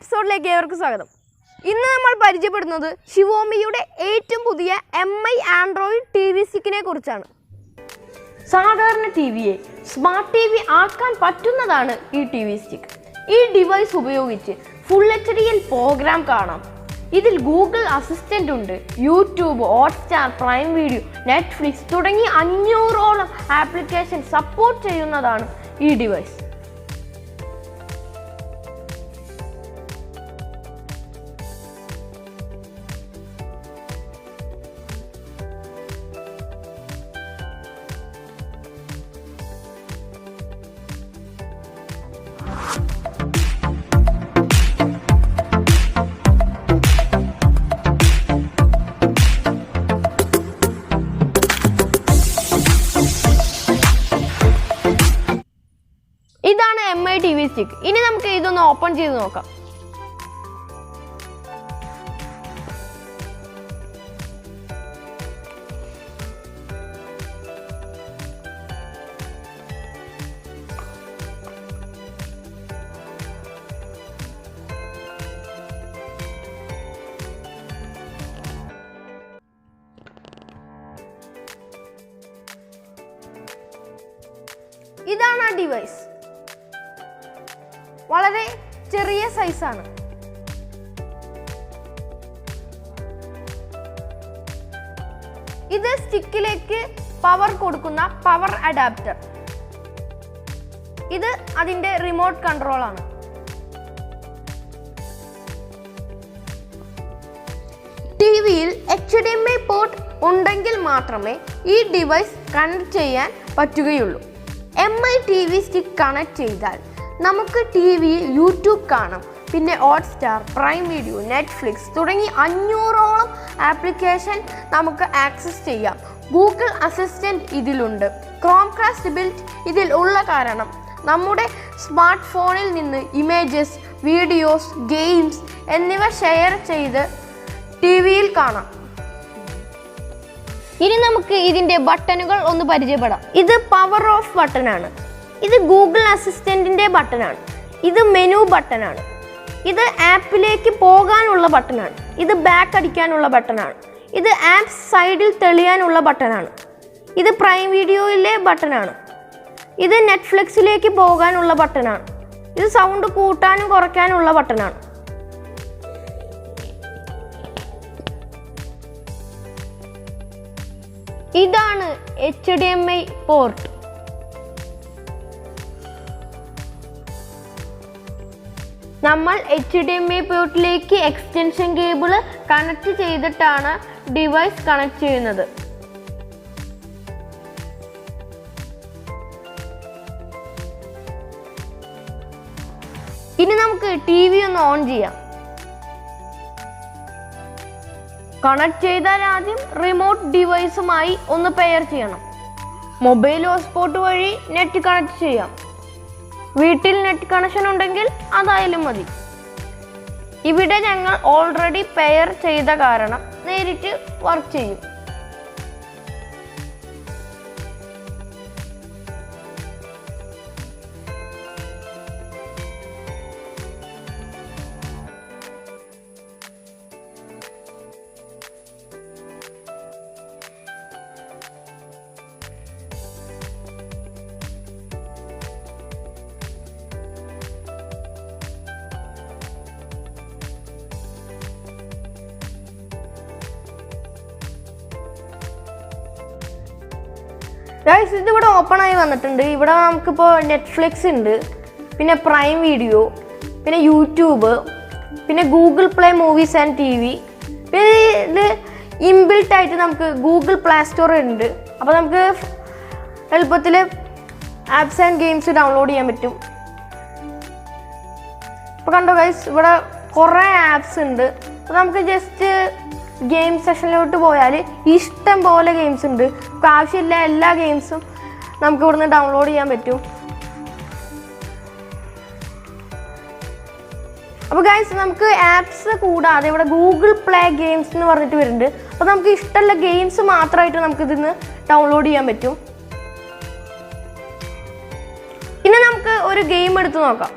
എപ്പിസോഡിലേക്ക് ഏവർക്കും സ്വാഗതം. ഇന്ന് നമ്മൾ പരിചയപ്പെടുന്നത് ഷിവോമിയുടെ ഏറ്റവും പുതിയ MI ആൻഡ്രോയിഡ് TV സ്റ്റിക്കിനെ കുറിച്ചാണ്. സാധാരണ ടിവിയെ സ്മാർട്ട് TV ആക്കാൻ പറ്റുന്നതാണ് ഈ TV സ്റ്റിക്ക്. ഈ ഡിവൈസ് ഉപയോഗിച്ച് ഫുൾ HDയിൽ പ്രോഗ്രാം കാണാം. ഇതിൽ ഗൂഗിൾ അസിസ്റ്റന്റ് ഉണ്ട്, YouTube, Hotstar, prime video, Netflix തുടങ്ങി 500ഓളം ആപ്ലിക്കേഷൻ സപ്പോർട്ട് ചെയ്യുന്നതാണ് ഈ ഡിവൈസ്. ഇതാണ് MI TV സ്റ്റിക്ക്. ഇനി നമുക്ക് ഇതൊന്ന് ഓപ്പൺ ചെയ്ത് നോക്കാം. ഇതാണ് ആ ഡിവൈസ്. വളരെ ചെറിയ സൈസാണ്. ഇത് സ്റ്റിക്കിലേക്ക് പവർ കൊടുക്കുന്ന പവർ അഡാപ്റ്റർ. ഇത് അതിന്റെ റിമോട്ട് കൺട്രോൾ ആണ്. ടിവിയിൽ HDMI പോർട്ട് ഉണ്ടെങ്കിൽ മാത്രമേ ഈ ഡിവൈസ് കണക്ട് ചെയ്യാൻ പറ്റുകയുള്ളൂ. MI TV സ്റ്റിക്ക് കണക്ട് ചെയ്താൽ നമുക്ക് ടിവിയിൽ യൂട്യൂബ് കാണാം, പിന്നെ ഹോട്ട്സ്റ്റാർ, പ്രൈം വീഡിയോ, നെറ്റ്ഫ്ലിക്സ് തുടങ്ങി 500ഓളം ആപ്ലിക്കേഷൻ നമുക്ക് ആക്സസ് ചെയ്യാം. ഗൂഗിൾ അസിസ്റ്റന്റ് ഇതിലുണ്ട്. ക്രോംകാസ്റ്റ് ബിൽറ്റ് ഇതിൽ ഉള്ള കാരണം നമ്മുടെ സ്മാർട്ട് ഫോണിൽ നിന്ന് ഇമേജസ്, വീഡിയോസ്, ഗെയിംസ് എന്നിവ ഷെയർ ചെയ്ത് ടിവിയിൽ കാണാം. ഇനി നമുക്ക് ഇതിന്റെ ബട്ടണുകൾ ഒന്ന് പരിചയപ്പെടാം. ഇത് പവർ ഓഫ് ബട്ടനാണ്. ഇത് ഗൂഗിൾ അസിസ്റ്റന്റിന്റെ ബട്ടനാണ്. ഇത് മെനു ബട്ടനാണ്. ഇത് ആപ്പിലേക്ക് പോകാനുള്ള ബട്ടനാണ്. ഇത് ബാക്ക് അടിക്കാനുള്ള ബട്ടനാണ്. ഇത് ആപ്പ് സൈഡിൽ തെളിയാനുള്ള ബട്ടനാണ്. ഇത് പ്രൈം വീഡിയോയിലെ ബട്ടനാണ്. ഇത് നെറ്റ്ഫ്ലിക്സിലേക്ക് പോകാനുള്ള ബട്ടനാണ്. ഇത് സൗണ്ട് കൂട്ടാനും കുറയ്ക്കാനുള്ള ബട്ടനാണ്. ഇതാണ് HDMI പോർട്ട്. നമ്മൾ HDMI പോർട്ടിലേക്ക് എക്സ്റ്റൻഷൻ കേബിൾ കണക്ട് ചെയ്തിട്ടാണ് ഡിവൈസ് കണക്ട് ചെയ്യുന്നത്. ഇനി നമുക്ക് TV ഒന്ന് ഓൺ ചെയ്യാം. കണക്ട് ചെയ്താൽ ആദ്യം റിമോട്ട് ഡിവൈസുമായി ഒന്ന് പെയർ ചെയ്യണം. മൊബൈൽ ഹോട്ട്സ്പോട്ട് വഴി നെറ്റ് കണക്ട് ചെയ്യാം. വീട്ടിൽ നെറ്റ് കണക്ഷൻ ഉണ്ടെങ്കിൽ അതായാലും മതി. ഇവിടെ ഞങ്ങൾ ഓൾറെഡി പെയർ ചെയ്ത കാരണം നേരിട്ട് വർക്ക് ചെയ്യും. ഗൈസ്, ഇതിവിടെ ഓപ്പൺ ആയി വന്നിട്ടുണ്ട്. ഇവിടെ നമുക്കിപ്പോൾ നെറ്റ്ഫ്ലിക്സ് ഉണ്ട്, പിന്നെ പ്രൈം വീഡിയോ, പിന്നെ യൂട്യൂബ്, പിന്നെ Google play movies and TV. പിന്നെ ഇത് ഇൻബിൽട്ട് ആയിട്ട് നമുക്ക് ഗൂഗിൾ പ്ലേ സ്റ്റോർ ഉണ്ട്. അപ്പോൾ നമുക്ക് എളുപ്പത്തിൽ ആപ്സ് ആൻഡ് ഗെയിംസ് ഡൗൺലോഡ് ചെയ്യാൻ പറ്റും. ഇപ്പോൾ കണ്ടോ ഗൈസ്, ഇവിടെ കുറേ ആപ്സ് ഉണ്ട്. അപ്പോൾ നമുക്ക് ജസ്റ്റ് ഗെയിം സെഷനിലോട്ട് പോയാൽ ഇഷ്ടം പോലെ ഗെയിംസ് ഉണ്ട്. നമുക്ക് ആവശ്യമില്ല എല്ലാ ഗെയിംസും നമുക്ക് ഇവിടുന്ന് ഡൗൺലോഡ് ചെയ്യാൻ പറ്റും. അപ്പോൾ ഗൈസ്, നമുക്ക് ആപ്സ് കൂടാതെ ഇവിടെ ഗൂഗിൾ പ്ലേ ഗെയിംസ് എന്ന് പറഞ്ഞിട്ട് വരുന്നുണ്ട്. അപ്പോൾ നമുക്ക് ഇഷ്ടമുള്ള ഗെയിംസ് മാത്രമായിട്ട് നമുക്ക് ഇതിന്ന് ഡൗൺലോഡ് ചെയ്യാൻ പറ്റും. ഇനി നമുക്ക് ഒരു ഗെയിം എടുത്ത് നോക്കാം.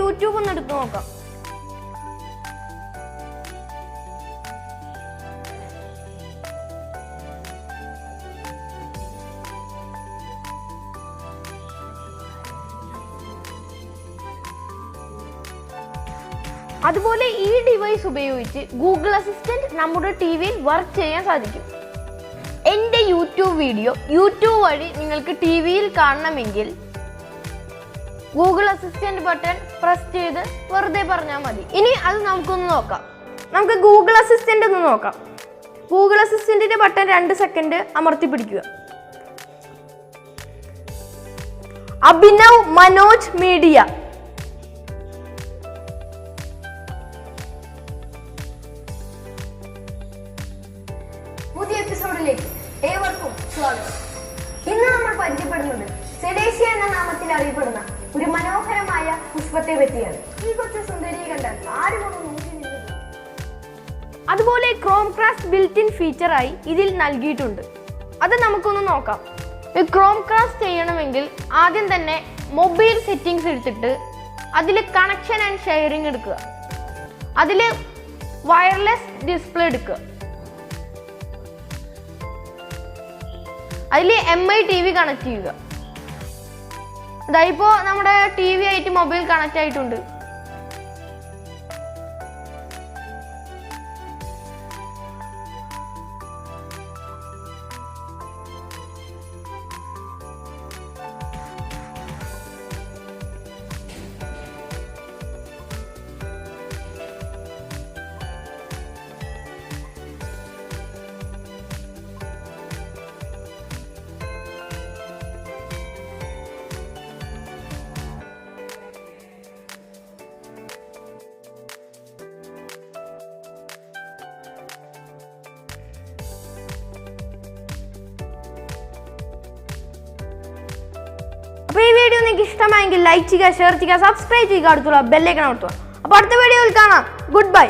യൂട്യൂബ് ഒന്ന് എടുത്ത് നോക്കാം. അതുപോലെ ഈ ഡിവൈസ് ഉപയോഗിച്ച് ഗൂഗിൾ അസിസ്റ്റന്റ് നമ്മുടെ ടിവിയിൽ വർക്ക് ചെയ്യാൻ സാധിക്കും. എൻ്റെ യൂട്യൂബ് വീഡിയോ യൂട്യൂബ് വഴി നിങ്ങൾക്ക് ടിവിയിൽ കാണണമെങ്കിൽ ഗൂഗിൾ അസിസ്റ്റന്റ് ബട്ടൺ പ്രസ് ചെയ്ത് വെറുതെ പറഞ്ഞാൽ മതി. ഇനി അത് നമുക്കൊന്ന് നോക്കാം. നമുക്ക് ഗൂഗിൾ അസിസ്റ്റന്റ് ഒന്ന് നോക്കാം. ഗൂഗിൾ അസിസ്റ്റന്റിന്റെ ബട്ടൺ 2 സെക്കൻഡ് അമർത്തി പിടിക്കുക. അഭിനവ് മനോജ് മീഡിയ. പുതിയ എപ്പിസോഡിലേക്ക് ഏവർക്കും സ്വാഗതം. ഇന്ന് നമ്മൾ പരിചയപ്പെടുന്നത് സെഡേഷ്യ എന്ന നാമത്തിൽ അറിയപ്പെടുന്ന ഒരു മനോഹരമായ പുഷ്പത്തെ പറ്റിയാണ്. ഈ കൊച്ചു സുന്ദരിയെ കണ്ടാൽ ആരും ഒന്ന് നോക്കി നിൽക്കുന്നു. അതുപോലെ ക്രോംകാസ്റ്റ് ബിൽറ്റ് ഇൻ ഫീച്ചറായി ഇതിൽ നൽകിയിട്ടുണ്ട്. അത് നമുക്കൊന്ന് നോക്കാം. ഈ ക്രോംകാസ്റ്റ് ചെയ്യണമെങ്കിൽ ആദ്യം തന്നെ മൊബൈൽ സെറ്റിംഗ്സ് എടുത്തിട്ട് അതിൽ കണക്ഷൻ ആൻഡ് ഷെയറിംഗ് എടുക്കുക. അതിൽ വയർലെസ് ഡിസ്പ്ലേ എടുക്കുക. അതിൽ MI TV കണക്ട് ചെയ്യുക. അതായിപ്പോ നമ്മുടെ TV ആയിട്ട് മൊബൈൽ കണക്ട് ആയിട്ടുണ്ട്. അപ്പോൾ ഈ വീഡിയോ നിങ്ങൾക്ക് ഇഷ്ടമായെങ്കിൽ ലൈക്ക് ചെയ്യുക, ഷെയർ ചെയ്യുക, സബ്സ്ക്രൈബ് ചെയ്യുക, അടുത്തുള്ള ബെല്ലൈക്കൺ അമർത്തുക. അപ്പോൾ അടുത്ത വീഡിയോയിൽ കാണാം. Good bye.